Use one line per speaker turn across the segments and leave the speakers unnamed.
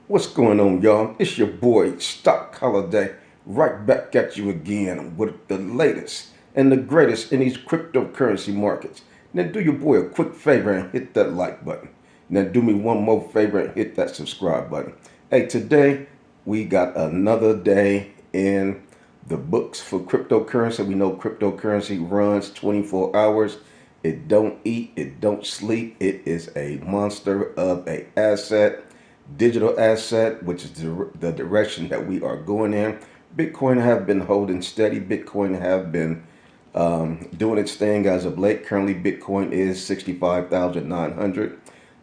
What's going on, y'all? It's your boy, Stock Holiday, right back at you again with the latest and the greatest in these cryptocurrency markets. Now, do your boy a quick favor and hit that like button. Now, do me one more favor and hit that subscribe button. Hey, today we got another day in the books for cryptocurrency. We know cryptocurrency runs 24 hours. It don't eat, it don't sleep. It is a monster of a asset, digital asset, which is the direction that we are going in. Bitcoin have been holding steady. Bitcoin have been doing its thing as of late. Currently, Bitcoin is 65,900.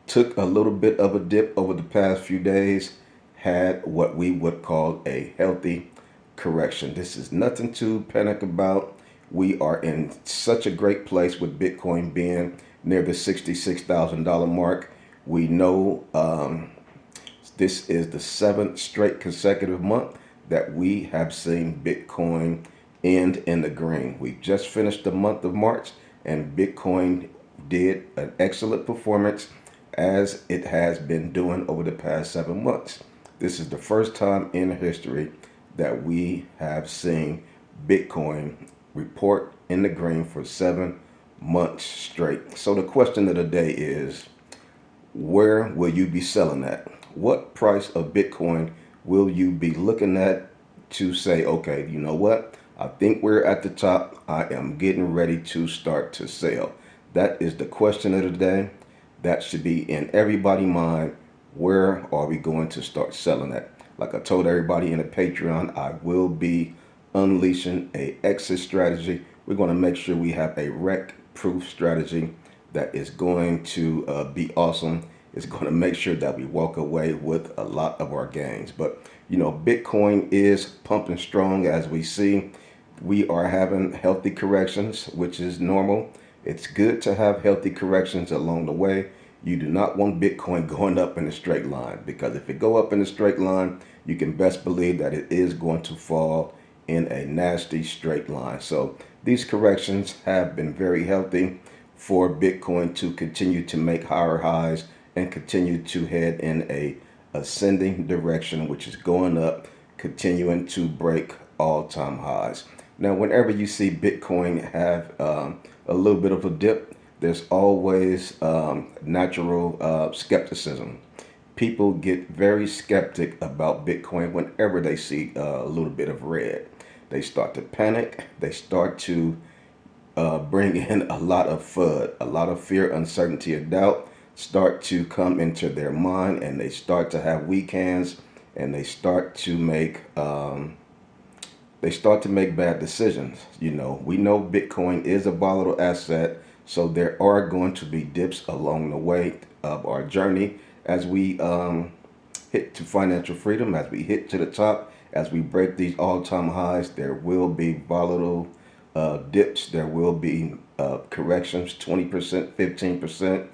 Took a little bit of a dip over the past few days. Had what we would call a healthy correction. This is nothing to panic about. We are in such a great place with Bitcoin being near the $66,000 mark. We know this is the seventh straight consecutive month that we have seen Bitcoin end in the green. We just finished the month of March, and Bitcoin did an excellent performance as it has been doing over the past 7 months. This is the first time in history that we have seen Bitcoin report in the green for 7 months straight. So the question of the day is, where will you be selling at? What price of Bitcoin will you be looking at to say, okay, you know what? I think we're at the top. I am getting ready to start to sell. That is the question of the day. That should be in everybody's mind. Where are we going to start selling at? Like I told everybody in the Patreon, I will be unleashing a exit strategy. We're going to make sure we have a wreck-proof strategy that is going to be awesome. It's going to make sure that we walk away with a lot of our gains. But, you know, Bitcoin is pumping strong as we see. We are having healthy corrections, which is normal. It's good to have healthy corrections along the way. You do not want Bitcoin going up in a straight line, because if it go up in a straight line, you can best believe that it is going to fall in a nasty straight line. So these corrections have been very healthy for Bitcoin to continue to make higher highs and continue to head in a ascending direction, which is going up, continuing to break all-time highs. Now, whenever you see Bitcoin have a little bit of a dip, there's always natural skepticism. People get very skeptic about Bitcoin whenever they see a little bit of red. They start to panic. They start to bring in a lot of FUD, a lot of fear, uncertainty, and doubt start to come into their mind, and they start to have weak hands, and they start to make bad decisions. You know, we know Bitcoin is a volatile asset, so there are going to be dips along the way of our journey as we hit to financial freedom, as we hit to the top, as we break these all-time highs. There will be volatile dips. There will be corrections, 20%, 15%,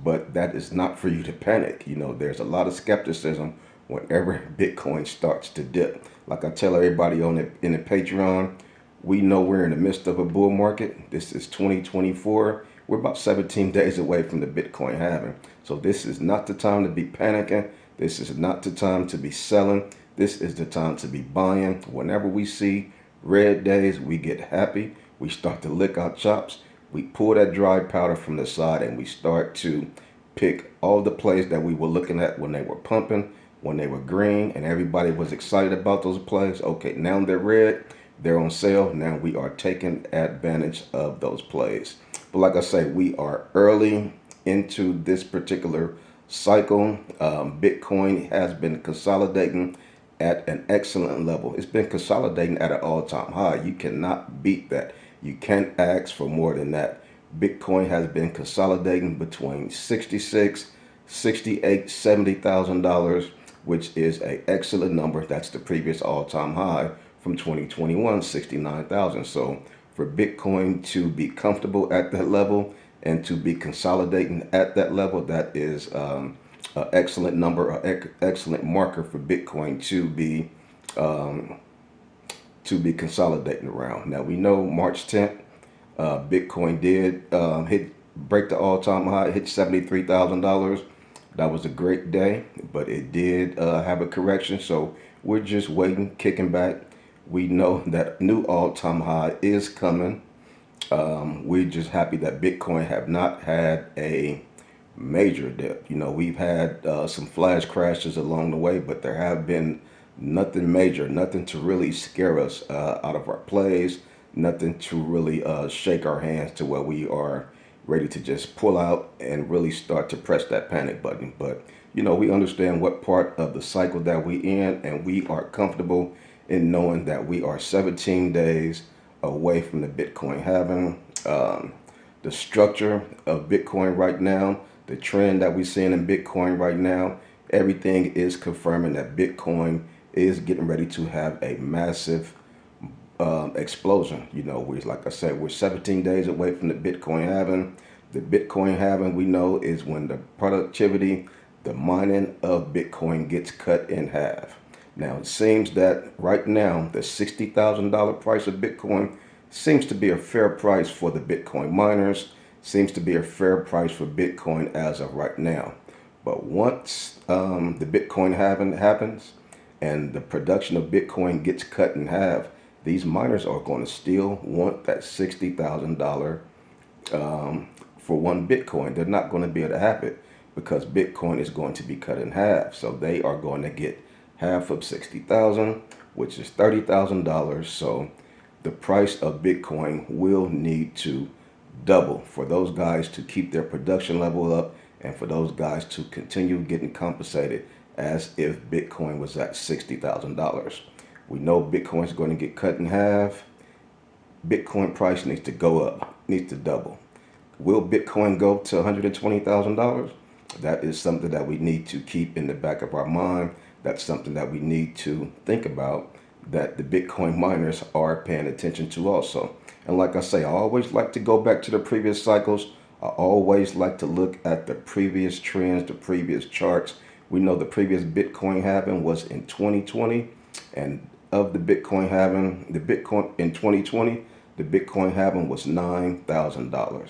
but that is not for you to panic. You know, there's a lot of skepticism whenever Bitcoin starts to dip. Like I tell everybody in the Patreon, we know we're in the midst of a bull market. This is 2024. We're about 17 days away from the Bitcoin halving. So this is not the time to be panicking. This is not the time to be selling. This is the time to be buying. Whenever we see red days, we get happy. We start to lick our chops. We pull that dry powder from the side, and we start to pick all the plays that we were looking at when they were pumping, when they were green, and everybody was excited about those plays. Okay, now they're red, they're on sale. Now we are taking advantage of those plays. But like I say, we are early into this particular cycle. Bitcoin has been consolidating at an excellent level. It's been consolidating at an all-time high. You cannot beat that. You can't ask for more than that. Bitcoin has been consolidating between 66, 68, $70,000, which is an excellent number. That's the previous all-time high from 2021, 69,000. So for Bitcoin to be comfortable at that level and to be consolidating at that level, that is an excellent number, an excellent marker for Bitcoin to be consolidating around. Now we know March 10th, Bitcoin did break the all-time high, hit $73,000. That was a great day, but it did have a correction. So we're just waiting, kicking back. We know that new all-time high is coming. We're just happy that Bitcoin have not had a major dip. We've had some flash crashes along the way, but there have been nothing major, nothing to really scare us out of our plays, nothing to really shake our hands to where we are ready to just pull out and really start to press that panic button. But we understand what part of the cycle that we in, and we are comfortable in knowing that we are 17 days away from the Bitcoin halving. The structure of Bitcoin right now, the trend that we're seeing in Bitcoin right now, everything is confirming that Bitcoin is getting ready to have a massive explosion. Like I said, we're 17 days away from the Bitcoin halving. The Bitcoin halving, we know, is when the productivity, the mining of Bitcoin gets cut in half. Now, it seems that right now, the $60,000 price of Bitcoin seems to be a fair price for the Bitcoin miners, seems to be a fair price for Bitcoin as of right now. But once the Bitcoin halving happens and the production of Bitcoin gets cut in half, these miners are going to still want that $60,000 for one Bitcoin. They're not going to be able to have it because Bitcoin is going to be cut in half. So they are going to get half of 60,000, which is $30,000. So the price of Bitcoin will need to double for those guys to keep their production level up and for those guys to continue getting compensated as if Bitcoin was at $60,000. We know Bitcoin is going to get cut in half. Bitcoin price needs to go up, needs to double. Will Bitcoin go to $120,000? That is something that we need to keep in the back of our mind. That's something that we need to think about, that the Bitcoin miners are paying attention to also. And like I say, I always like to go back to the previous cycles. I always like to look at the previous trends, the previous charts. We know the previous Bitcoin halving was in 2020, and of the Bitcoin halving, the Bitcoin in 2020, the Bitcoin halving was $9,000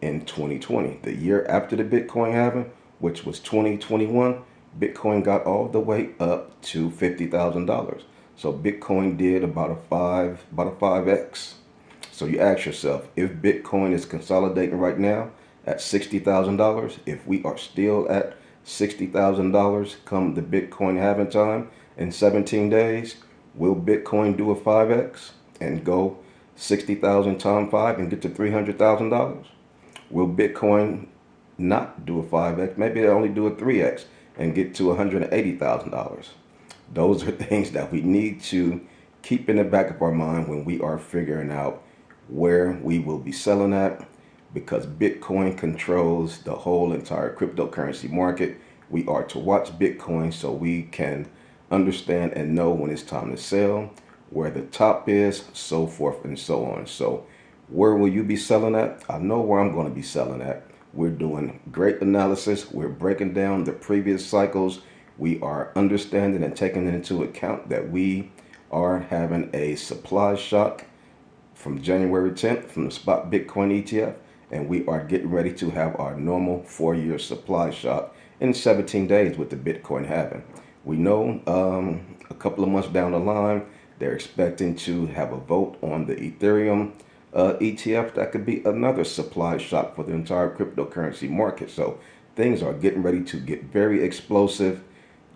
in 2020. The year after the Bitcoin halving, which was 2021, Bitcoin got all the way up to $50,000. So Bitcoin did about a 5x. So you ask yourself, if Bitcoin is consolidating right now at $60,000, if we are still at $60,000 come the Bitcoin halving time in 17 days, will Bitcoin do a 5x and go 60,000 times 5 and get to $300,000? Will Bitcoin not do a 5x? Maybe they only do a 3x and get to $180,000. Those are things that we need to keep in the back of our mind when we are figuring out where we will be selling at, because Bitcoin controls the whole entire cryptocurrency market. We are to watch Bitcoin so we can understand and know when it's time to sell, where the top is, so forth and so on. So where will you be selling at? I know where I'm going to be selling at. We're doing great analysis. We're breaking down the previous cycles. We are understanding and taking into account that we are having a supply shock from January 10th from the spot Bitcoin ETF, and we are getting ready to have our normal 4-year supply shock in 17 days with the Bitcoin halving. We know a couple of months down the line, they're expecting to have a vote on the Ethereum ETF. That could be another supply shock for the entire cryptocurrency market. So things are getting ready to get very explosive.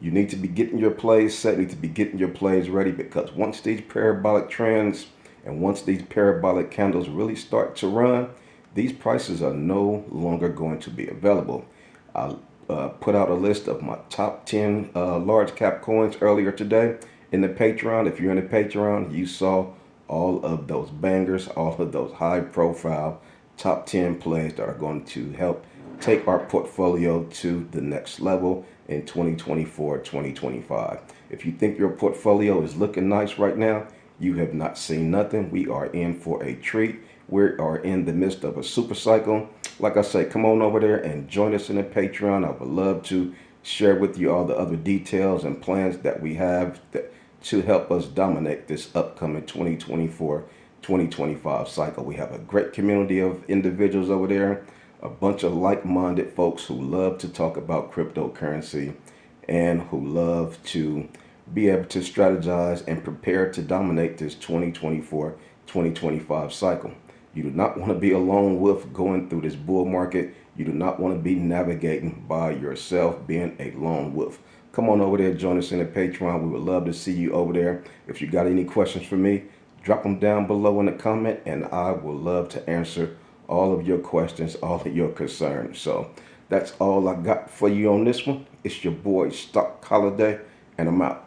You need to be getting your plays set, need to be getting your plays ready, because once these parabolic trends and once these parabolic candles really start to run, these prices are no longer going to be available. I put out a list of my top 10 large cap coins earlier today in the Patreon. If you're in the Patreon, you saw all of those bangers, all of those high profile top 10 plays that are going to help take our portfolio to the next level in 2024, 2025. If you think your portfolio is looking nice right now, you have not seen nothing. We are in for a treat. We are in the midst of a super cycle. Like I say, come on over there and join us in the Patreon. I would love to share with you all the other details and plans that we have to help us dominate this upcoming 2024, 2025 cycle. We have a great community of individuals over there. a bunch of like-minded folks who love to talk about cryptocurrency and who love to be able to strategize and prepare to dominate this 2024-2025 cycle. You do not want to be a lone wolf going through this bull market. You do not want to be navigating by yourself, being a lone wolf. Come on over there, join us in the Patreon. We would love to see you over there. If you got any questions for me, drop them down below in the comment, and I will love to answer all of your questions, all of your concerns. So that's all I got for you on this one. It's your boy Stock Holiday, and I'm out.